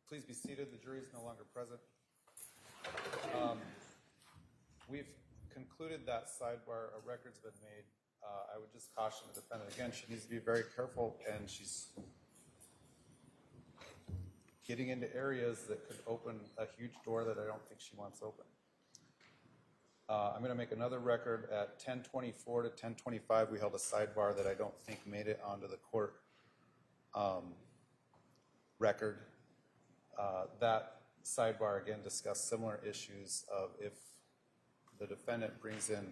Please be seated. The jury is no longer present. We've concluded that sidebar. A record's been made. I would just caution the defendant again. She needs to be very careful, and she's getting into areas that could open a huge door that I don't think she wants open. I'm going to make another record at 10:24 to 10:25. We held a sidebar that I don't think made it onto the court record. That sidebar again discussed similar issues of if the defendant brings in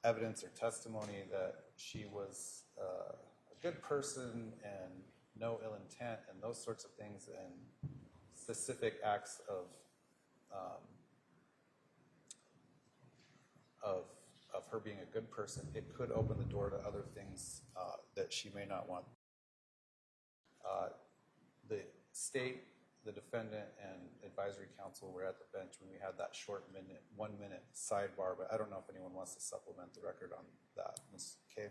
evidence or testimony that she was a good person and no ill intent and those sorts of things, and specific acts of her being a good person, it could open the door to other things that she may not want. The state, the defendant, and advisory counsel were at the bench when we had that short 1 minute sidebar, but I don't know if anyone wants to supplement the record on that. Ms. Kay?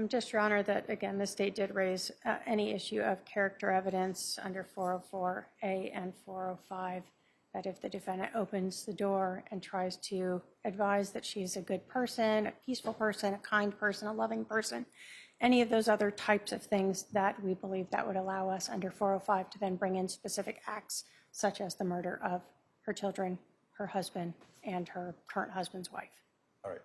Just, Your Honor, that again, the state did raise any issue of character evidence under 404A and 405, that if the defendant opens the door and tries to advise that she's a good person, a peaceful person, a kind person, a loving person, any of those other types of things, that we believe that would allow us under 405 to then bring in specific acts such as the murder of her children, her husband, and her current husband's wife. All right.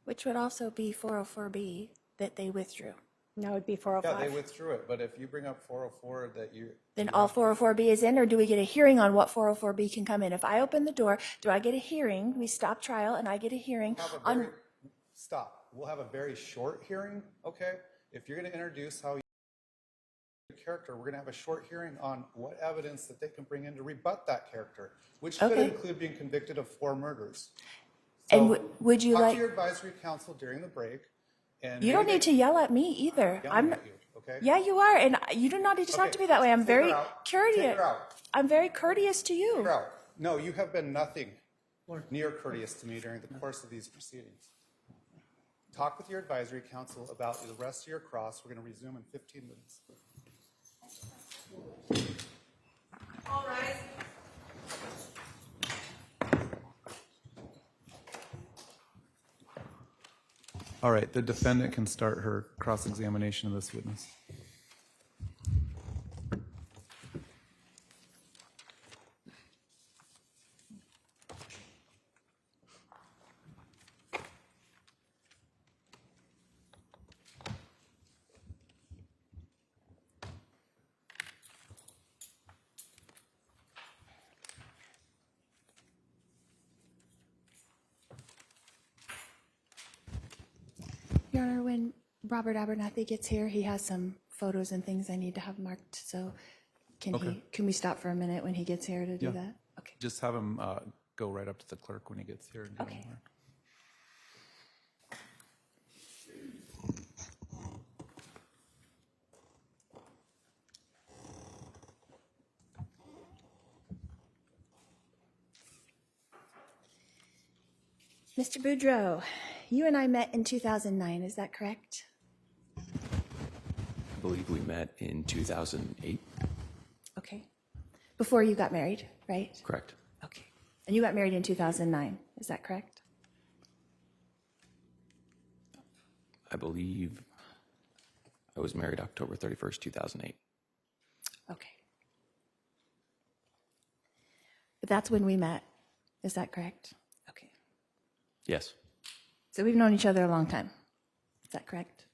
Which would also be 404B that they withdrew. No, it would be 405. Yeah, they withdrew it, but if you bring up 404 that you... Then all 404B is in, or do we get a hearing on what 404B can come in? If I open the door, do I get a hearing? We stop trial and I get a hearing on... Stop. We'll have a very short hearing, okay? If you're going to introduce how you character, we're going to have a short hearing on what evidence that they can bring in to rebut that character, which could include being convicted of 4 murders. So and would you talk like... to your advisory counsel during the break. And you don't need to yell at me either. I'm at you, okay? Yeah, you are, and you do not need to talk to me that way. I'm very courteous. I'm very courteous to you. No, you have been nothing near courteous to me during the course of these proceedings. Talk with your advisory counsel about the rest of your cross. We're going to resume in 15 minutes. All rise. All right, the defendant can start her cross-examination of this witness. Your Honor, when Robert Abernathy gets here, he has some photos and things I need to have marked. So can we stop for a minute when he gets here to do that? Okay. Just have him go right up to the clerk when he gets here. And Okay. Mr. Boudreaux, you and I met in 2009, is that correct? I believe we met in 2008. Okay. Before you got married, right? Correct. Okay. And you got married in 2009, is that correct? I believe I was married October 31st, 2008. Okay. But that's when we met, is that correct? Okay. Yes. So we've known each other a long time, is that correct?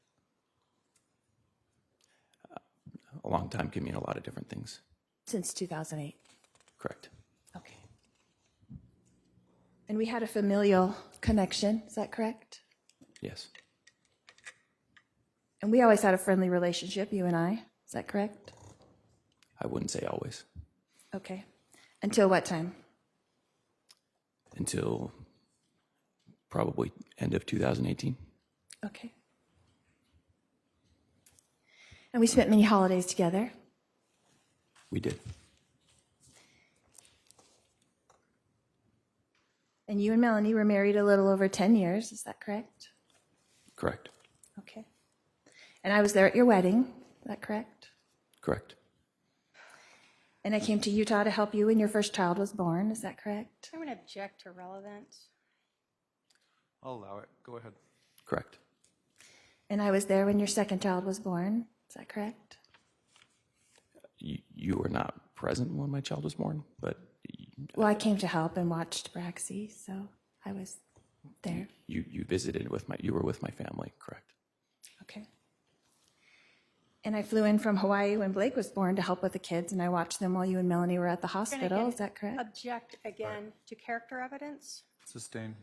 A long time can mean a lot of different things. Since 2008? Correct. Okay. And we had a familial connection, is that correct? Yes. And we always had a friendly relationship, you and I, is that correct? I wouldn't say always. Okay. Until what time? Until probably end of 2018. Okay. And we spent many holidays together. We did. And you and Melanie were married a little over 10 years, is that correct? Correct. Okay. And I was there at your wedding, is that correct? Correct. And I came to Utah to help you when your first child was born. Is that correct? I'm going to object to relevance. I'll allow it. Go ahead. Correct. And I was there when your second child was born. Is that correct? You were not present when my child was born, but Well, I came to help and watched Braxy, so I was there. you visited with you were with my family, correct? Okay. And I flew in from Hawaii when Blake was born to help with the kids, and I watched them while you and Melanie were at the I'm gonna hospital. again Is that correct? Object again to character evidence. Sustain.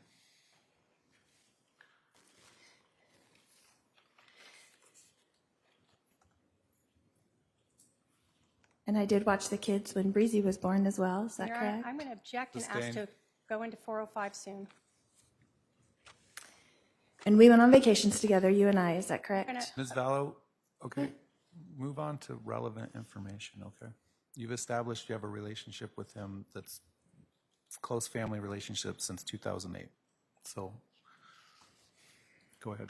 And I did watch the kids when Breezy was born as well. Is that Your Honor, correct? I'm going to object and ask Sustained. to go into 405 soon. And we went on vacations together, you and I. Is that correct? Gonna- Ms. Vallow, okay, move on to relevant information, okay? You've established you have a relationship with him that's close family relationship since 2008. So, go ahead.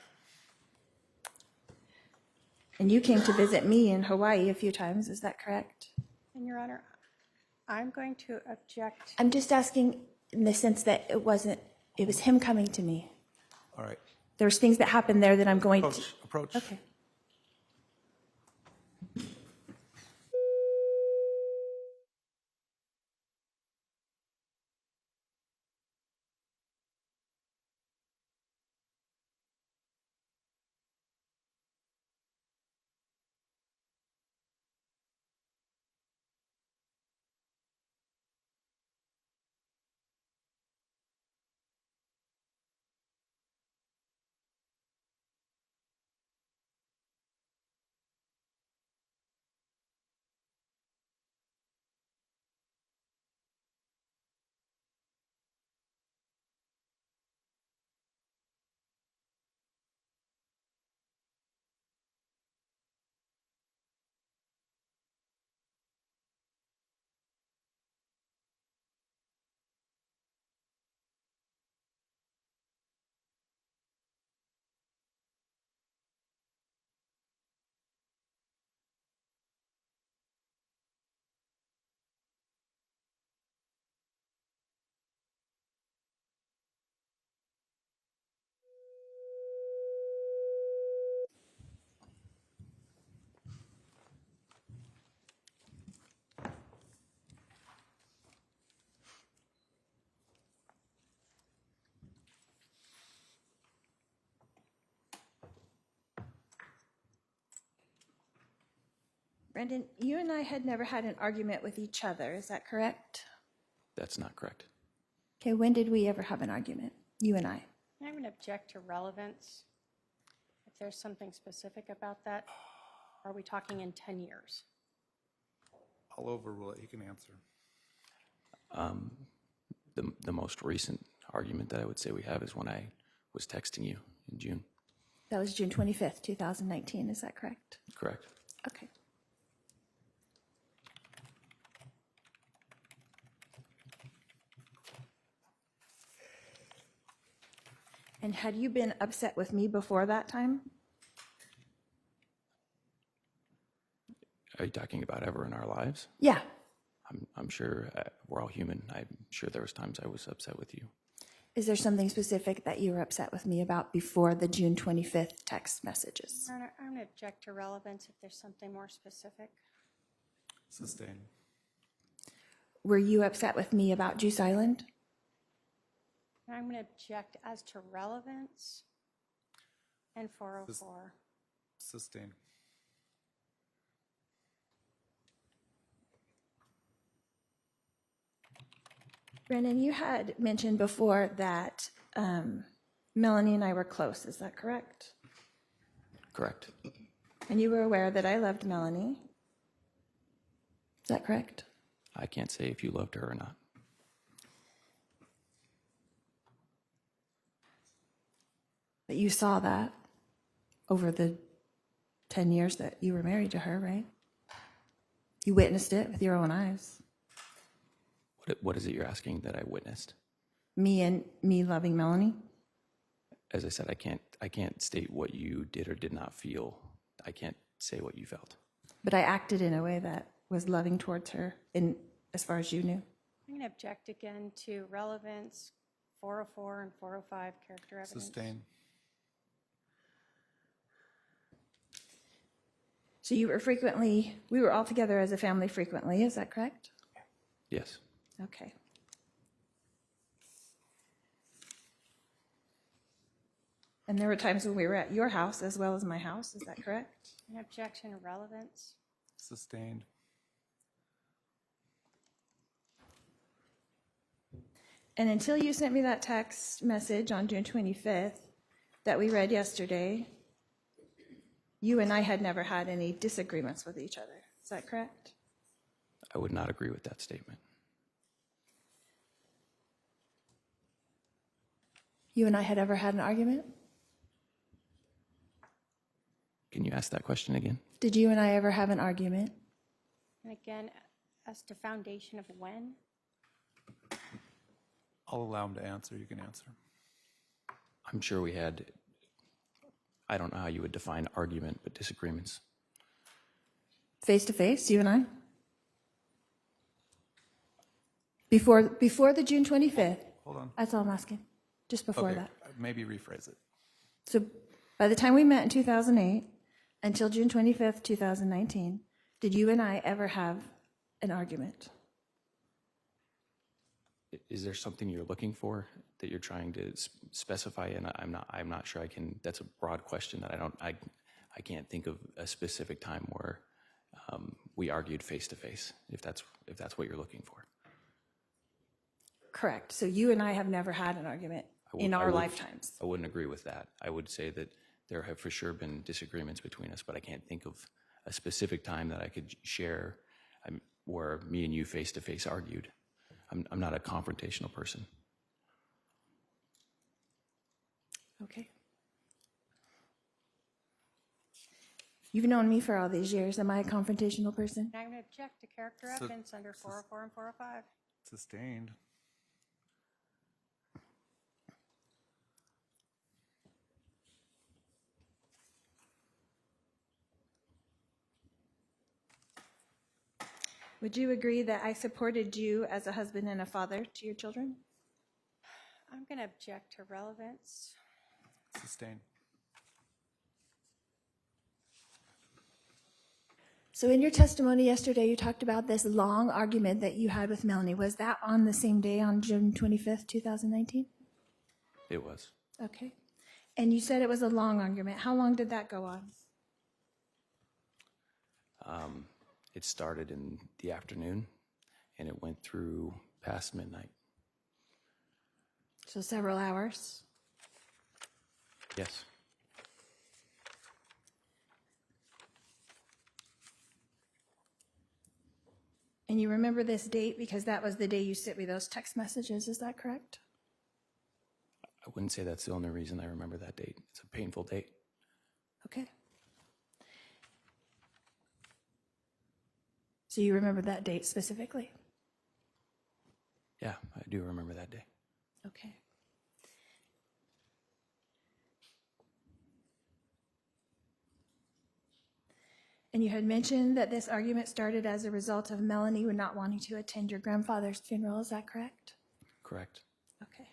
And you came to visit me in Hawaii a few times. Is that correct? And Your Honor, I'm going to object. I'm just asking in the sense that it was him coming to me. All right, There's things that happened there that I'm going to. approach. Okay. Brandon, you and I had never had an argument with each other. Is that correct? That's not correct. Okay, when did we ever have an argument? You and I. I'm going to object to relevance. If there's something specific about that, are we talking in 10 years? I'll overrule it, he can answer. The most recent argument that I would say we have is when I was texting you in June. That was June 25th, 2019. Is that correct? Correct. Okay. And had you been upset with me before that time? Are you talking about ever in our lives? Yeah. I'm sure we're all human. I'm sure there was times I was upset with you. Is there something specific that you were upset with me about before the June 25th text messages? Your Honor, I'm going to object to relevance if there's something more specific. Sustain. Were you upset with me about Juice Island? And I'm going to object as to relevance and 404. Sustain. Brandon, you had mentioned before that Melanie and I were close. Is that correct? Correct. And you were aware that I loved Melanie. Is that correct? I can't say if you loved her or not. But you saw that over the 10 years that you were married to her, right? You witnessed it with your own eyes. What is it you're asking that I witnessed? Me loving Melanie. As I said, I can't state what you did or did not feel. I can't say what you felt. But I acted in a way that was loving towards her, in as far as you knew? I'm going to object again to relevance, 404 and 405 character evidence. Sustain. So you were frequently, we were all together as a family frequently, is that correct? Yes. Okay. And there were times when we were at your house as well as my house, is that correct? An objection to relevance. Sustained. And until you sent me that text message on June 25th that we read yesterday, you and I had never had any disagreements with each other. Is that correct? I would not agree with that statement. You and I had ever had an argument? Can you ask that question again? Did you and I ever have an argument? And again, as to foundation of when, I'll allow him to answer. You can answer. I'm sure we had, I don't know how you would define argument, but disagreements. Face to face, you and I? Before the June 25th? Hold on. That's all I'm asking. Just before Okay, that. maybe rephrase it. So by the time we met in 2008 until June 25th, 2019, did you and I ever have an argument? Is there something you're looking for that you're trying to specify? And I'm not sure I can. That's a broad question that I can't think of a specific time where we argued face to face. If that's what you're looking for. Correct. So you and I have never had an argument in our lifetimes. I wouldn't agree with that. I would say that there have for sure been disagreements between us, but I can't think of a specific time that I could share where me and you face to face argued. I'm not a confrontational person. Okay. You've known me for all these years. Am I a confrontational person? and I'm going to object to character evidence under 404 and 405. Sustained. Would you agree that I supported you as a husband and a father to your children? I'm going to object to relevance. Sustained. So in your testimony yesterday, you talked about this long argument that you had with Melanie. Was that on the same day, on June 25th, 2019? It was. Okay. And you said it was a long argument. How long did that go on? It started in the afternoon, and it went through past midnight. So several hours. Yes. And you remember this date because that was the day you sent me those text messages. Is that correct? I wouldn't say that's the only reason I remember that date. It's a painful date. Okay. So you remember that date specifically? Yeah, I do remember that day. Okay. And you had mentioned that this argument started as a result of Melanie not wanting to attend your grandfather's funeral. Is that correct? Correct. Okay.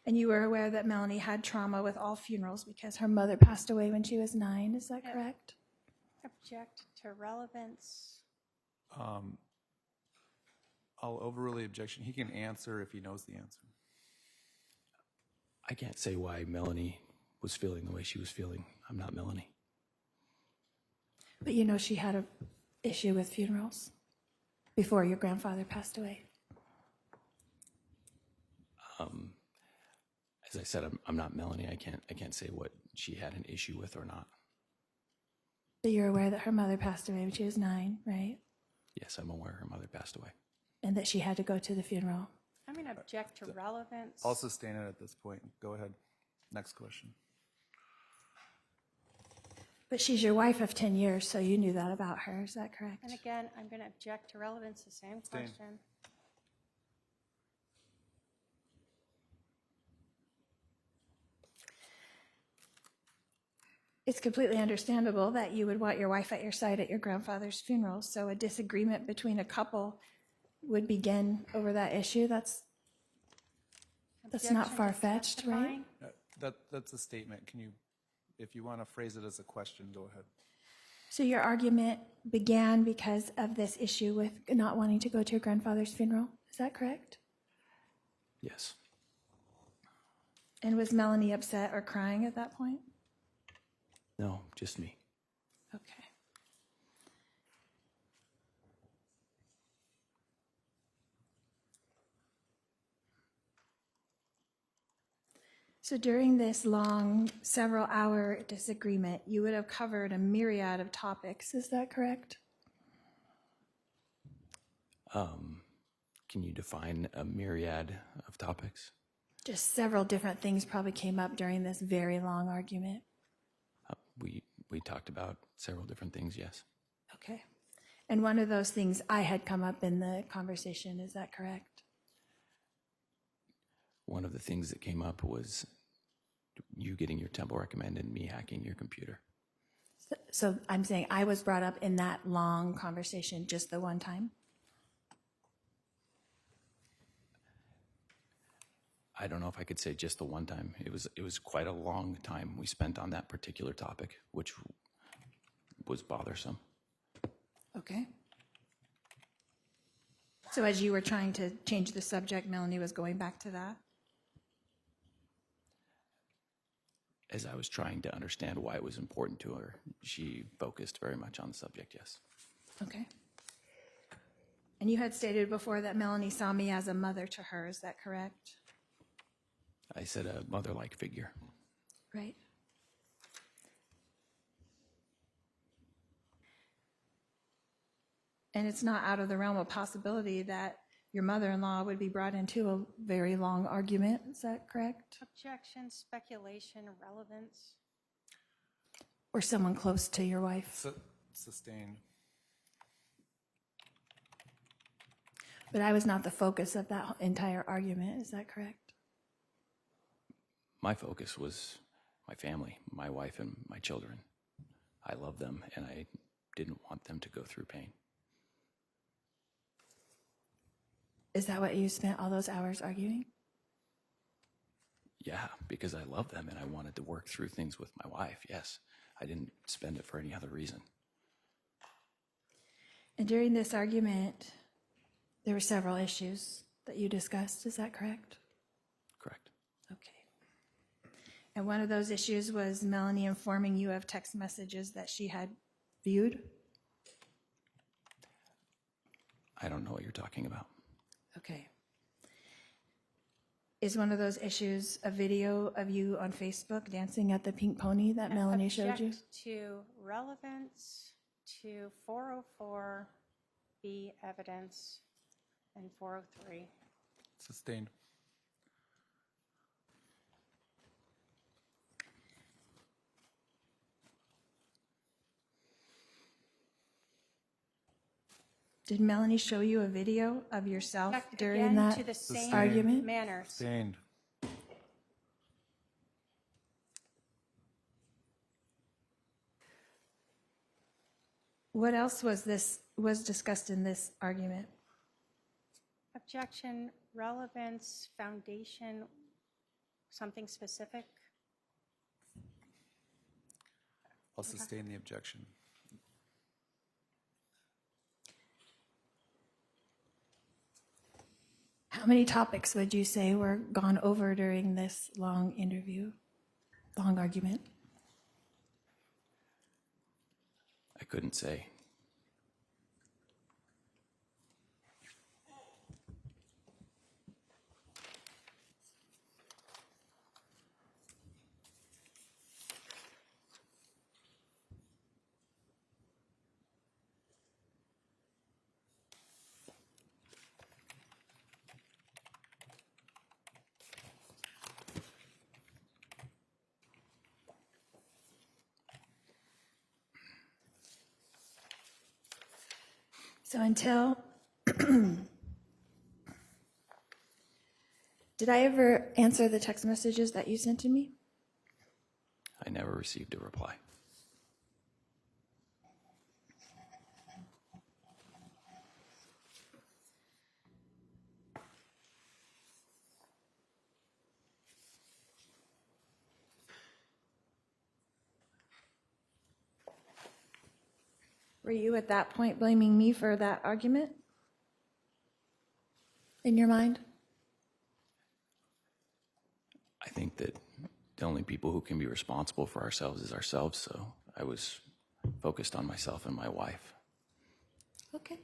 And you were aware that Melanie had trauma with all funerals because her mother passed away when she was 9. Is that correct? Object to relevance. I'll overrule the objection. He can answer if he knows the answer. I can't say why Melanie was feeling the way she was feeling. I'm not Melanie. But you know she had an issue with funerals before your grandfather passed away. As I said, I'm not Melanie. I can't say what she had an issue with or not. But you're aware that her mother passed away when she was 9, right? Yes, I'm aware her mother passed away. And that she had to go to the funeral. I'm going to object to relevance. I'll sustain it at this point. Go ahead. Next question. But she's your wife of 10 years, so you knew that about her. Is that correct? And again, I'm going to object to relevance, the same question. It's completely understandable that you would want your wife at your side at your grandfather's funeral, so a disagreement between a couple would begin over that issue. That's not Objection to far-fetched, right? testifying? That's a statement. Can you, if you want to phrase it as a question, go ahead. So your argument began because of this issue with not wanting to go to your grandfather's funeral. Is that correct? Yes. And was Melanie upset or crying at that point? No, just me. Okay. So during this long, several-hour disagreement, you would have covered a myriad of topics. Is that correct? Can you define a myriad of topics? Just several different things probably came up during this very long argument. We talked about several different things, yes. Okay. And one of those things I had come up in the conversation. Is that correct? One of the things that came up was you getting your temple recommended and me hacking your computer. So I'm saying I was brought up in that long conversation just the one time? I don't know if I could say just the one time. It was quite a long time we spent on that particular topic, which was bothersome. Okay. So as you were trying to change the subject, Melanie was going back to that? As I was trying to understand why it was important to her, she focused very much on the subject, yes. Okay. And you had stated before that Melanie saw me as a mother to her. Is that correct? I said a mother-like figure. Right. And it's not out of the realm of possibility that your mother-in-law would be brought into a very long argument. Is that correct? Objection, speculation, relevance. Or someone close to your wife. Sustained. But I was not the focus of that entire argument. Is that correct? My focus was my family, my wife and my children. I love them and I didn't want them to go through pain. Is that what you spent all those hours arguing? Yeah, because I love them and I wanted to work through things with my wife, yes. I didn't spend it for any other reason. And during this argument, there were several issues that you discussed. Is that correct? Correct. Okay. And one of those issues was Melanie informing you of text messages that she had viewed? I don't know what you're talking about. Okay. Is one of those issues a video of you on Facebook dancing at the pink pony that Melanie showed you? Object to relevance, to 404B evidence, and 403. Sustained. Did Melanie show you a video of yourself Object during again that to the same argument? manner. Sustained. What else was discussed in this argument? Objection, relevance, foundation, something specific. I'll sustain the objection. How many topics would you say were gone over during this long argument? I couldn't say. So until, did I ever answer the text messages that you sent to me? I never received a reply. Were you at that point blaming me for that argument? In your mind? I think that the only people who can be responsible for ourselves is ourselves, so I was focused on myself and my wife. Okay.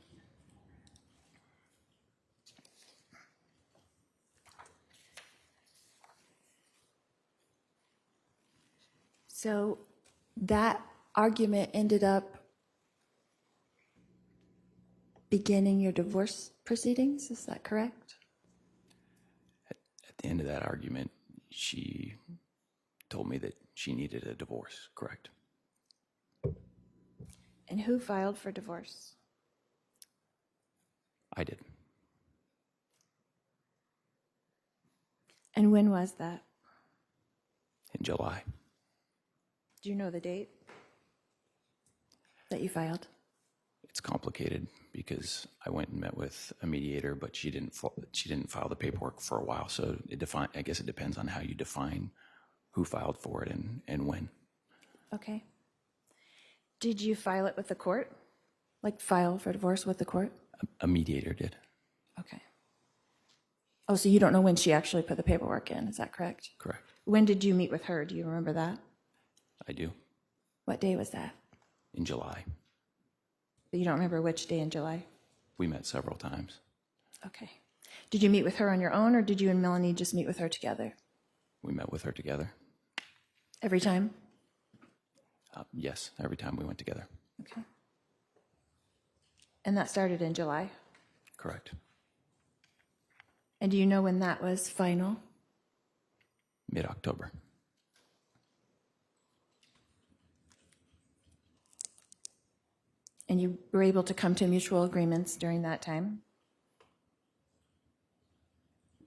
So that argument ended up beginning your divorce proceedings, is that correct? At the end of that argument, she told me that she needed a divorce, correct? And who filed for divorce? I did. And when was that? In July. Do you know the date that you filed? It's complicated because I went and met with a mediator, but she didn't file the paperwork for a while. So I guess it depends on how you define who filed for it and when. Okay. Did you file it with the court? Like file for divorce with the court? A mediator did. Okay. Oh, so you don't know when she actually put the paperwork in, is that correct? Correct. When did you meet with her? Do you remember that? I do. What day was that? In July. But you don't remember which day in July? We met several times. Okay. Did you meet with her on your own, or did you and Melanie just meet with her together? We met with her together. Every time? Yes, every time we went together. Okay. And that started in July? Correct. And do you know when that was final? Mid-October. And you were able to come to mutual agreements during that time?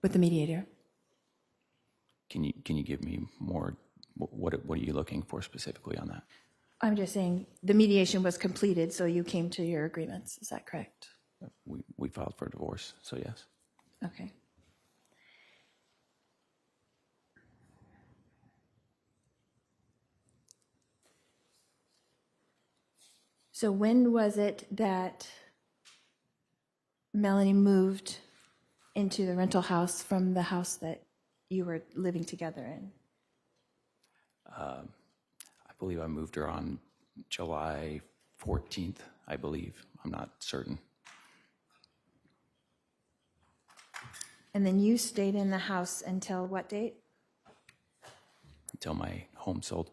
With the mediator? Can you give me more? What are you looking for specifically on that? I'm just saying the mediation was completed, so you came to your agreements. Is that correct? We filed for divorce, so yes. Okay. So when was it that Melanie moved into the rental house from the house that you were living together in? I believe I moved her on July 14th, I believe. I'm not certain. And then you stayed in the house until what date? Until my home sold.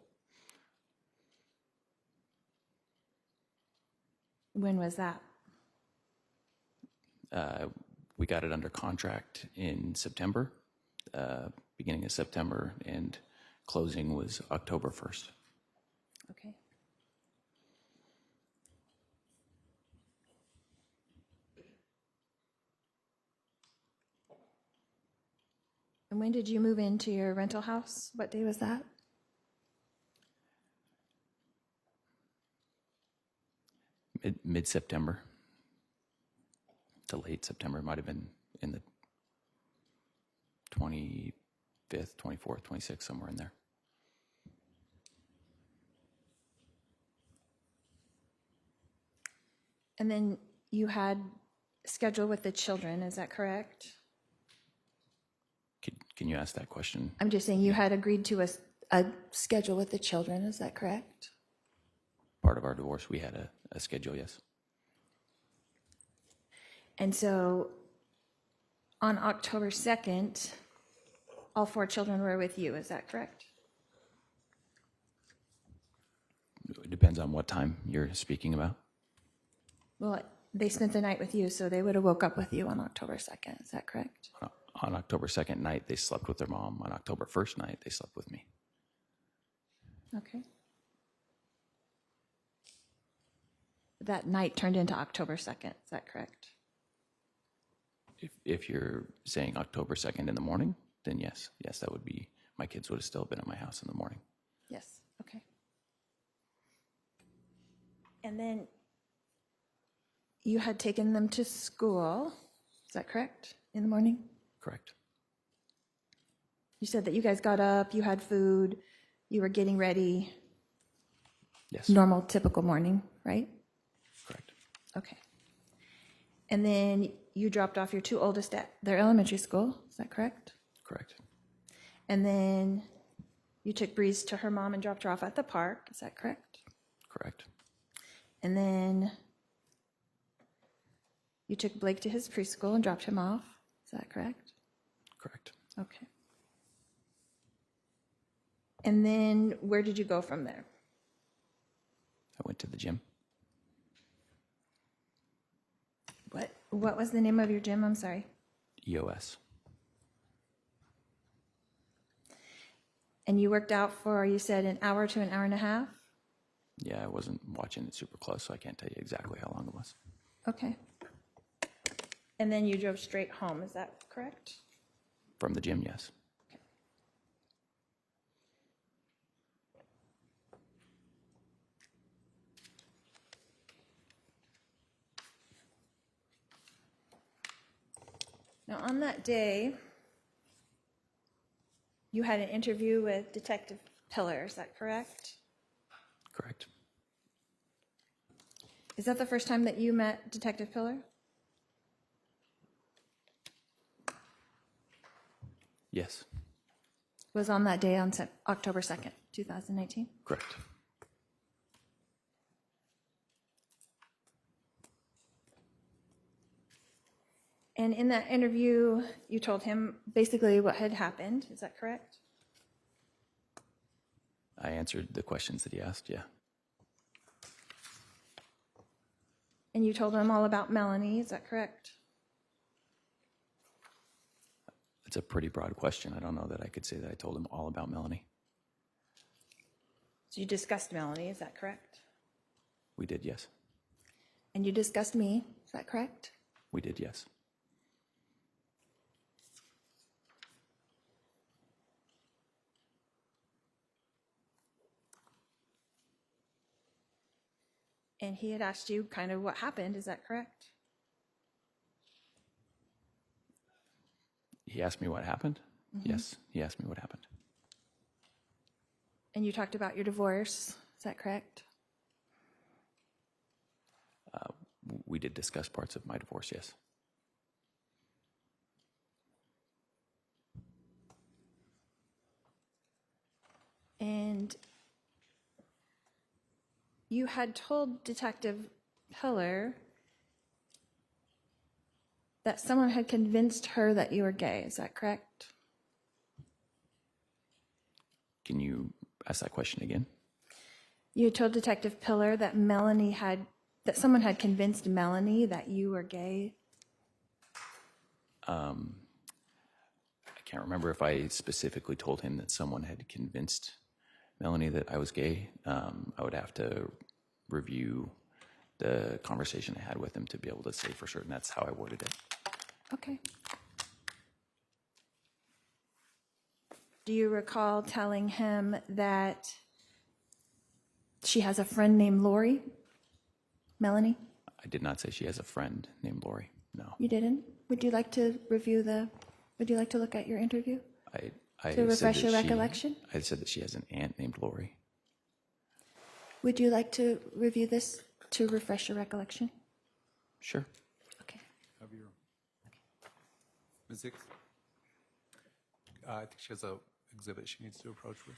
When was that? We got it under contract in September, beginning of September, and closing was October 1st. Okay. And when did you move into your rental house? What day was that? Mid-September to late September. It might have been in the 25th, 24th, 26th, somewhere in there. And then you had schedule with the children, is that correct? Can you ask that question? I'm just saying you had agreed to a schedule with the children, is that correct? Part of our divorce, we had a schedule, yes. And so on October 2nd, all 4 children were with you, is that correct? It depends on what time you're speaking about. Well, they spent the night with you, so they would have woke up with you on October 2nd, is that correct? On October 2nd night, they slept with their mom. On October 1st night, they slept with me. Okay. That night turned into October 2nd, is that correct? If you're saying October 2nd in the morning, then yes. Yes, that would be, my kids would have still been at my house in the morning. Yes, okay. And then you had taken them to school, is that correct, in the morning? Correct. You said that you guys got up, you had food, you were getting ready. Yes. Normal, typical morning, right? And then you dropped off your two oldest at their elementary school, is that correct? Correct. And then you took Breeze to her mom and dropped her off at the park, is that correct? Correct. And then you took Blake to his preschool and dropped him off, is that correct? Correct. Okay. And then where did you go from there? I went to the gym. What was the name of your gym? I'm sorry. EOS. And you worked out for, you said, an hour to an hour and a half? Yeah, I wasn't watching it super close, so I can't tell you exactly how long it was. Okay. And then you drove straight home, is that correct? From the gym, yes. Now, on that day, you had an interview with Detective Pillar, is that correct? Correct. Is that the first time that you met Detective Pillar? Yes. Was on that day on October 2nd, 2019? Correct. And in that interview, you told him basically what had happened, is that correct? I answered the questions that he asked, yeah. And you told him all about Melanie, is that correct? It's a pretty broad question. I don't know that I could say that I told him all about Melanie. So you discussed Melanie, is that correct? We did, yes. And you discussed me, is that correct? We did, yes. And he had asked you kind of what happened, is that correct? He asked me what happened? Yes, he asked me what happened. And you talked about your divorce, is that correct? We did discuss parts of my divorce, yes. And you had told Detective Pillar that someone had convinced her that you were gay, is that correct? Can you ask that question again? You had told Detective Pillar that that someone had convinced Melanie that you were gay. I can't remember if I specifically told him that someone had convinced Melanie that I was gay. I would have to review the conversation I had with him to be able to say for certain that's how I worded it. Okay. Do you recall telling him that she has a friend named Lori? Melanie? I did not say she has a friend named Lori. No. You didn't? Would you like to look at your interview? I To refresh said your that recollection? I said that she has an aunt named Lori. Would you like to review this to refresh your recollection? Sure. Okay. Have your Ms. Hicks? I think she has a exhibit she needs to approach with.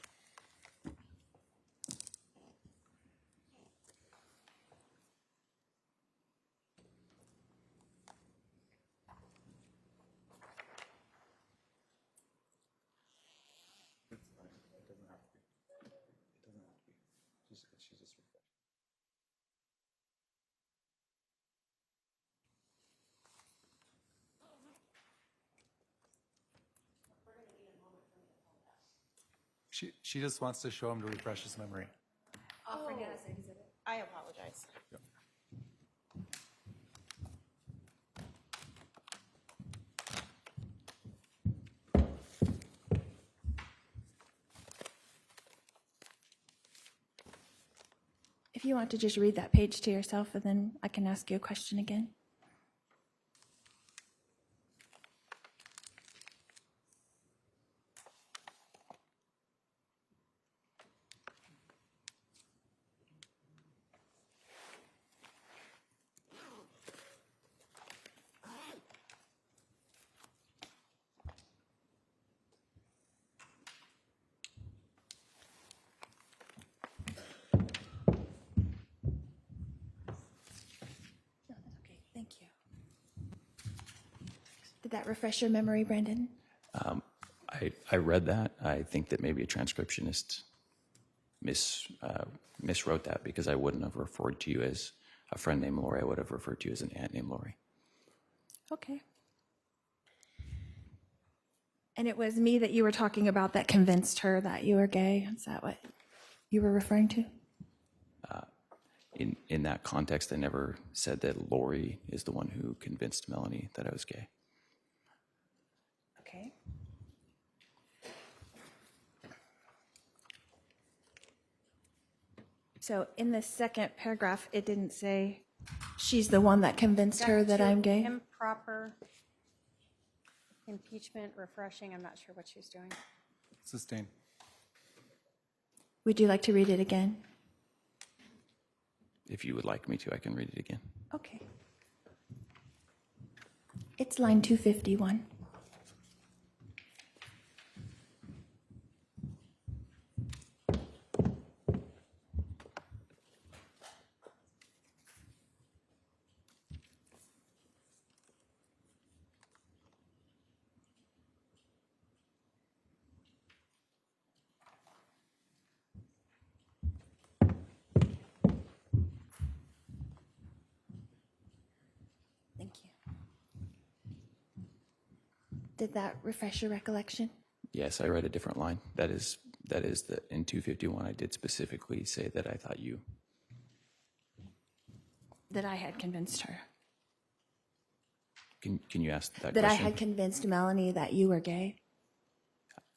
She just wants to show him to refresh his memory. Offering it as an exhibit. I apologize. Yep. If you want to just read that page to yourself, and then I can ask you a question again. Thank you. Did that refresh your memory, Brandon? I read that. I think that maybe a transcriptionist miswrote that because I wouldn't have referred to you as a friend named Lori. I would have referred to you as an aunt named Lori. Okay. And it was me that you were talking about that convinced her that you were gay? Is that what you were referring to? In that context, I never said that Lori is the one who convinced Melanie that I was gay. Okay. So in the second paragraph, it didn't say she's the one that convinced her that I'm gay? Improper impeachment, refreshing, I'm not sure what she's doing. Sustain. Would you like to read it again? If you would like me to, I can read it again. Okay. It's line 251. Thank you. Did that refresh your recollection? Yes, I read a different line. That is the in 251. I did specifically say that I thought you. That I had convinced her. Can you ask that That question? I had convinced Melanie that you were gay?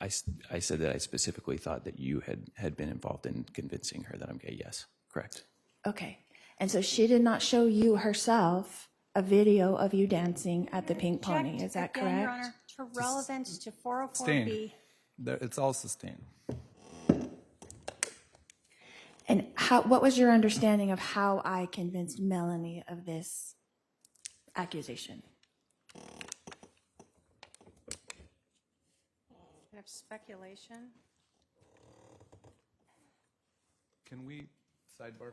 I said that I specifically thought that you had been involved in convincing her that I'm gay. Yes, correct. Okay. And so she did not show you herself a video of you dancing at the Pink Pony. Is that Again, correct? Your Honor, to relevance to 404B. Sustained. It's all sustained. And what was your understanding of how I convinced Melanie of this accusation? Kind of speculation. Can we sidebar?